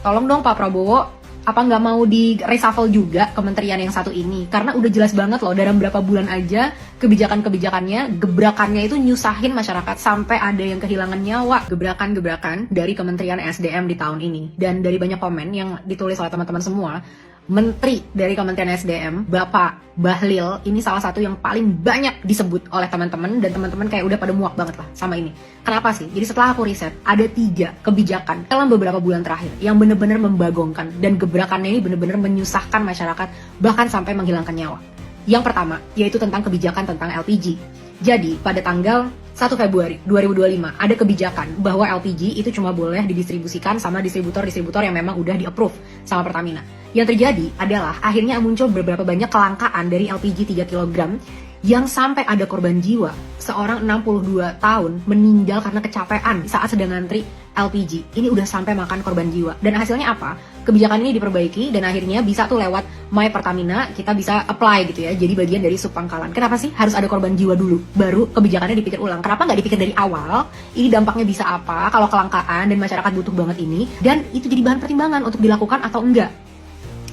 tolong dong Pak Prabowo, apa nggak mau di reshuffle juga kementerian yang satu ini? Karena udah jelas banget loh, dalam berapa bulan aja kebijakan-kebijakannya, gebrakannya itu nyusahin masyarakat sampai ada yang kehilangan nyawa. Gebrakan-gebrakan dari Kementerian SDM di tahun ini. Dan dari banyak komen yang ditulis oleh teman-teman semua, Menteri dari Kementerian SDM, Bapak Bahlil, ini salah satu yang paling banyak disebut oleh teman-teman, dan teman-teman kayak udah pada muak banget lah sama ini. Kenapa sih? Jadi setelah aku riset, ada 3 kebijakan dalam beberapa bulan terakhir yang benar-benar membagongkan, dan gebrakannya ini benar-benar menyusahkan masyarakat, bahkan sampai menghilangkan nyawa. Yang pertama, yaitu tentang kebijakan tentang LPG. Jadi, pada tanggal 1 Februari 2025, ada kebijakan bahwa LPG itu cuma boleh didistribusikan sama distributor-distributor yang memang udah di-approve sama Pertamina. Yang terjadi adalah akhirnya muncul beberapa banyak kelangkaan dari LPG 3 kg yang sampai ada korban jiwa. Seorang 62 tahun meninggal karena kecapean saat sedang ngantri LPG. Ini udah sampai makan korban jiwa. Dan hasilnya apa? Kebijakan ini diperbaiki dan akhirnya bisa tuh lewat My Pertamina kita bisa apply gitu ya. Jadi bagian dari subpangkalan. Kenapa sih harus ada korban jiwa dulu baru kebijakannya dipikir ulang? Kenapa nggak dipikir dari awal? Ini dampaknya bisa apa kalau kelangkaan dan masyarakat butuh banget ini, dan itu jadi bahan pertimbangan untuk dilakukan atau enggak.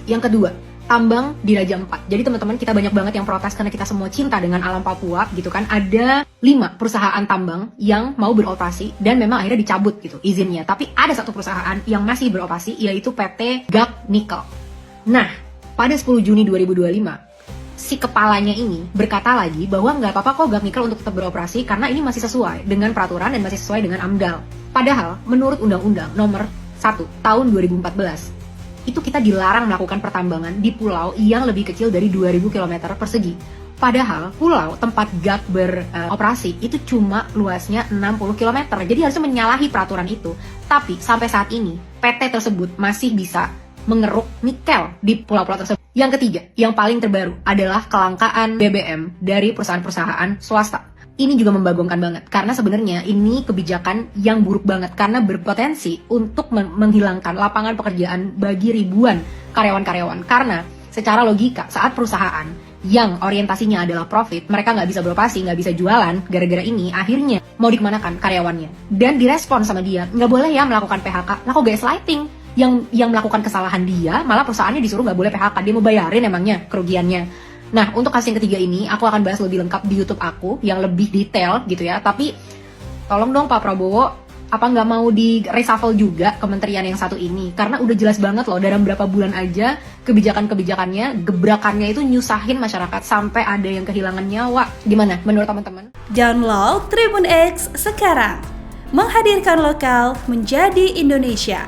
Yang kedua, tambang di Raja 4. Jadi teman-teman, kita banyak banget yang protes karena kita semua cinta dengan alam Papua gitu kan. Ada 5 perusahaan tambang yang mau beroperasi dan memang akhirnya dicabut gitu izinnya. Tapi ada 1 perusahaan yang masih beroperasi, yaitu PT GAC Nickel. Nah, pada 10 Juni 2025, si kepalanya ini berkata lagi bahwa nggak apa-apa kok GAC Nickel untuk tetap beroperasi karena ini masih sesuai dengan peraturan dan masih sesuai dengan AMDAL. Padahal menurut Undang-Undang Nomor 1 Tahun 2014, itu kita dilarang melakukan pertambangan di pulau yang lebih kecil dari 2000 km persegi. Padahal pulau tempat GAC beroperasi itu cuma luasnya 60 km. Jadi harusnya menyalahi peraturan itu. Tapi sampai saat ini PT tersebut masih bisa mengeruk nikel di pulau-pulau tersebut. Yang ketiga, yang paling terbaru adalah kelangkaan BBM dari perusahaan-perusahaan swasta. Ini juga membagongkan banget, karena sebenarnya ini kebijakan yang buruk banget, karena berpotensi untuk menghilangkan lapangan pekerjaan bagi ribuan karyawan-karyawan. Karena secara logika, saat perusahaan yang orientasinya adalah profit, mereka nggak bisa beroperasi, nggak bisa jualan, gara-gara ini akhirnya mau dikemanakan karyawannya. Dan direspon sama dia, nggak boleh ya melakukan PHK, lah kok gaslighting? Yang melakukan kesalahan dia, malah perusahaannya disuruh nggak boleh PHK, dia mau bayarin emangnya kerugiannya. Nah, untuk kasus yang ketiga ini, aku akan bahas lebih lengkap di YouTube aku, yang lebih detail gitu ya. Tapi, tolong dong Pak Prabowo, apa nggak mau di reshuffle juga kementerian yang satu ini? Karena udah jelas banget loh, dalam berapa bulan aja kebijakan-kebijakannya, gebrakannya itu nyusahin masyarakat sampai ada yang kehilangan nyawa. Gimana menurut teman-teman? Download Tribun X sekarang, menghadirkan lokal menjadi Indonesia.